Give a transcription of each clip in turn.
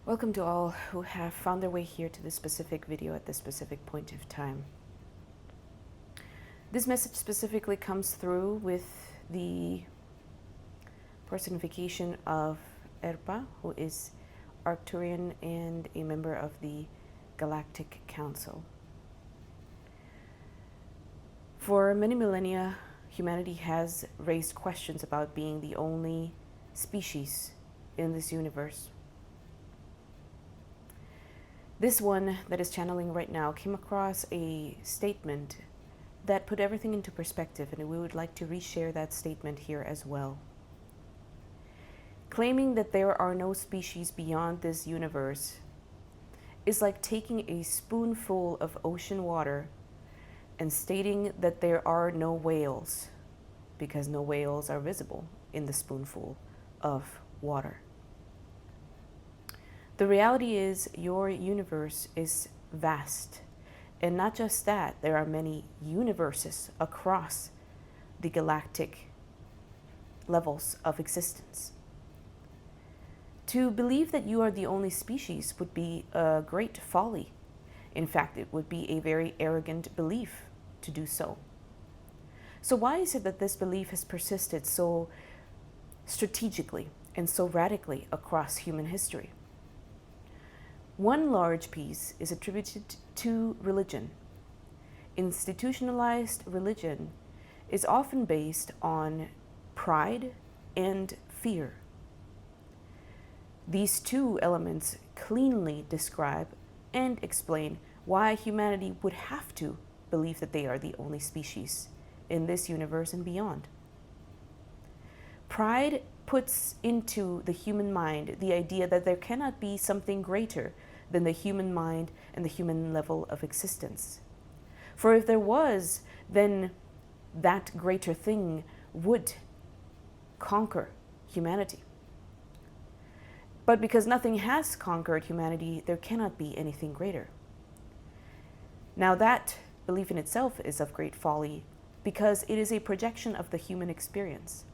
Welcome to all who have found their way here to this specific video at this specific point of time. This message specifically comes through with the personification of Erpa, who is Arcturian and a member of the Galactic Council. For many millennia, humanity has raised questions about being the only species in this universe. This one that is channeling right now came across a statement that put everything into perspective, and we would like to reshare that statement here as well. Claiming that there are no species beyond this universe is like taking a spoonful of ocean water and stating that there are no whales, because no whales are visible in the spoonful of water. The reality is your universe is vast. And not just that, there are many universes across the galactic levels of existence. To believe that you are the only species would be a great folly. In fact, it would be a very arrogant belief to do so. So why is it that this belief has persisted so strategically and so radically across human history? One large piece is attributed to religion. Institutionalized religion is often based on pride and fear. These two elements cleanly describe and explain why humanity would have to believe that they are the only species in this universe and beyond. Pride puts into the human mind the idea that there cannot be something greater than the human mind and the human level of existence. For if there was, then that greater thing would conquer humanity. But because nothing has conquered humanity, there cannot be anything greater. Now that belief in itself is of great folly because it is a projection of the human experience.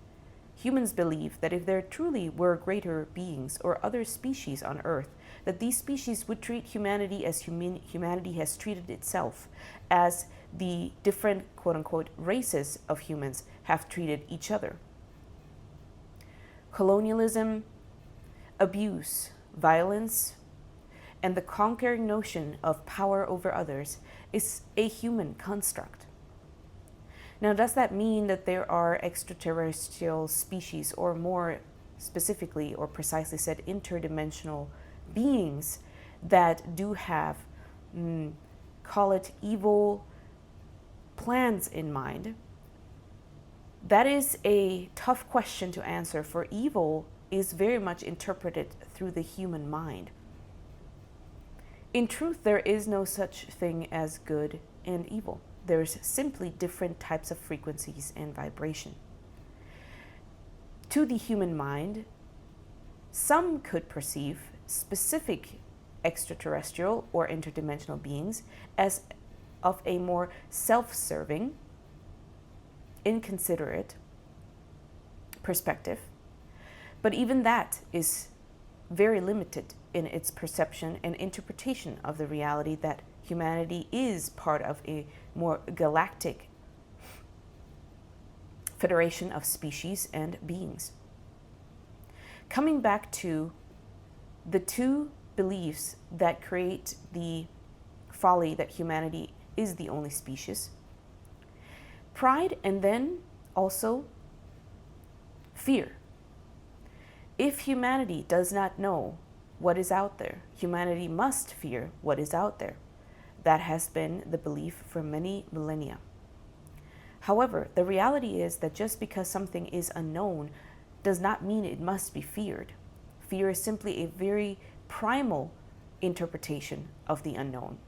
Humans believe that if there truly were greater beings or other species on Earth, that these species would treat humanity as humanity has treated itself, as the different quote-unquote races of humans have treated each other. Colonialism, abuse, violence, and the conquering notion of power over others is a human construct. Now, does that mean that there are extraterrestrial species, or more specifically or precisely said, interdimensional beings that do have, call it evil plans in mind? That is a tough question to answer, for evil is very much interpreted through the human mind. In truth, there is no such thing as good and evil. There's simply different types of frequencies and vibration. To the human mind, some could perceive specific extraterrestrial or interdimensional beings as of a more self-serving, inconsiderate perspective. But even that is very limited in its perception and interpretation of the reality that humanity is part of a more galactic federation of species and beings. Coming back to the two beliefs that create the folly that humanity is the only species: pride and then also fear. If humanity does not know what is out there, humanity must fear what is out there. That has been the belief for many millennia. However, the reality is that just because something is unknown does not mean it must be feared. Fear is simply a very primal interpretation of the unknown.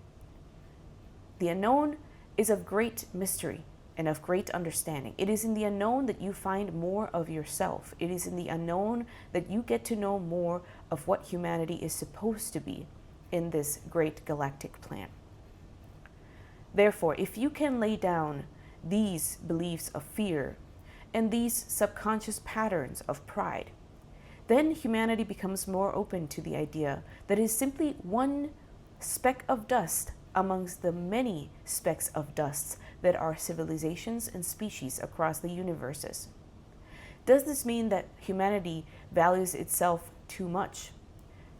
The unknown is of great mystery and of great understanding. It is in the unknown that you find more of yourself. It is in the unknown that you get to know more of what humanity is supposed to be in this great galactic plan. Therefore, if you can lay down these beliefs of fear and these subconscious patterns of pride, then humanity becomes more open to the idea that it is simply one speck of dust amongst the many specks of dust that are civilizations and species across the universes. Does this mean that humanity values itself too much?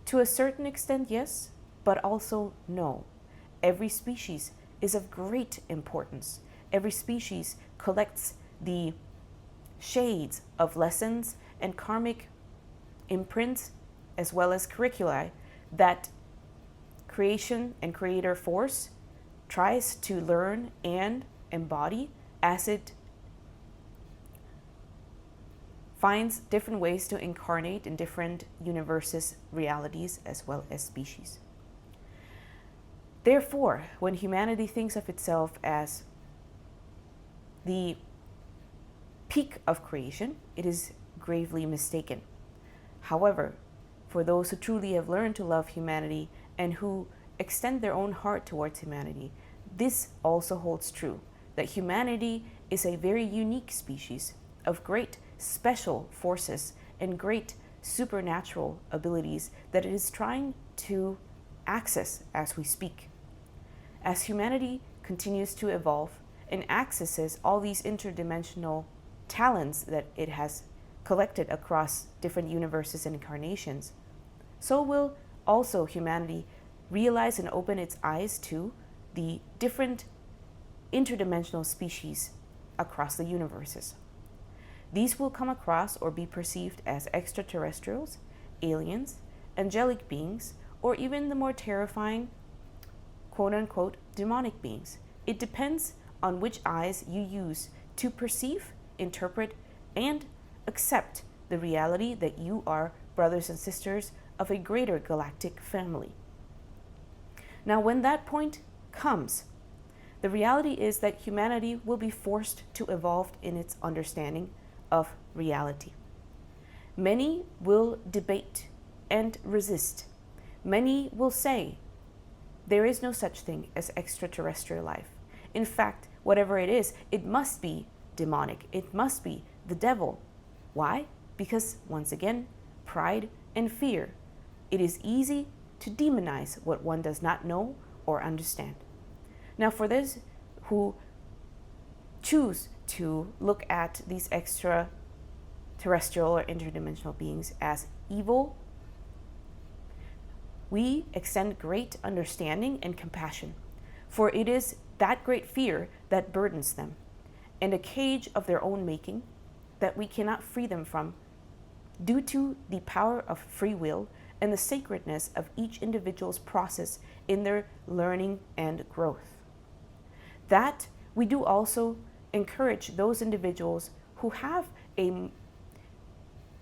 To a certain extent, yes, but also no. Every species is of great importance. Every species collects the shades of lessons and karmic imprints, as well as curricula, that creation and creator force tries to learn and embody as it finds different ways to incarnate in different universes, realities, as well as species. Therefore, when humanity thinks of itself as the peak of creation, it is gravely mistaken. However, for those who truly have learned to love humanity and who extend their own heart towards humanity, this also holds true, that humanity is a very unique species of great special forces and great supernatural abilities that it is trying to access as we speak. As humanity continues to evolve and accesses all these interdimensional talents that it has collected across different universes and incarnations, so will also humanity realize and open its eyes to the different interdimensional species across the universes. These will come across or be perceived as extraterrestrials, aliens, angelic beings, or even the more terrifying, quote-unquote, demonic beings. It depends on which eyes you use to perceive, interpret, and accept the reality that you are brothers and sisters of a greater galactic family. Now, when that point comes, the reality is that humanity will be forced to evolve in its understanding of reality. Many will debate and resist. Many will say there is no such thing as extraterrestrial life. In fact, whatever it is, it must be demonic. It must be the devil. Why? Because, once again, pride and fear. It is easy to demonize what one does not know or understand. Now, for those who choose to look at these extraterrestrial or interdimensional beings as evil, we extend great understanding and compassion, for it is that great fear that burdens them, and a cage of their own making that we cannot free them from due to the power of free will and the sacredness of each individual's process in their learning and growth. That we do also encourage those individuals who have an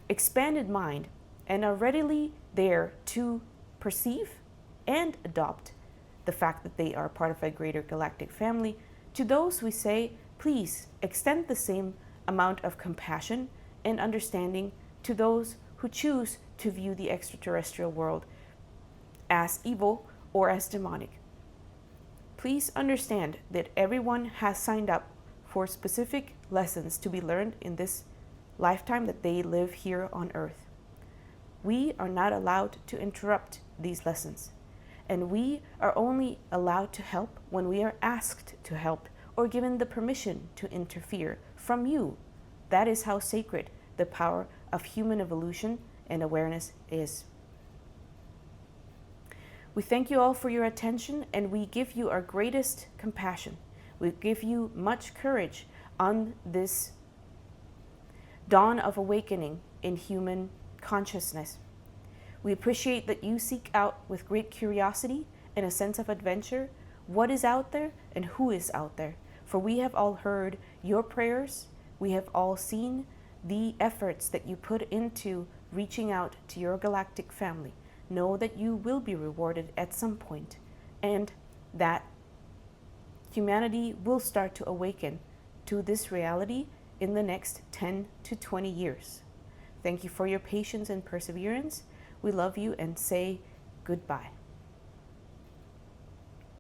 expanded mind and are readily there to perceive and adopt the fact that they are part of a greater galactic family. To those we say, please extend the same amount of compassion and understanding to those who choose to view the extraterrestrial world as evil or as demonic. Please understand that everyone has signed up for specific lessons to be learned in this lifetime that they live here on Earth. We are not allowed to interrupt these lessons, and we are only allowed to help when we are asked to help or given the permission to interfere from you. That is how sacred the power of human evolution and awareness is. We thank you all for your attention, and we give you our greatest compassion. We give you much courage on this dawn of awakening in human consciousness. We appreciate that you seek out with great curiosity and a sense of adventure what is out there and who is out there. For we have all heard your prayers. We have all seen the efforts that you put into reaching out to your galactic family. Know that you will be rewarded at some point, and that humanity will start to awaken to this reality in the next 10 to 20 years. Thank you for your patience and perseverance. We love you and say goodbye.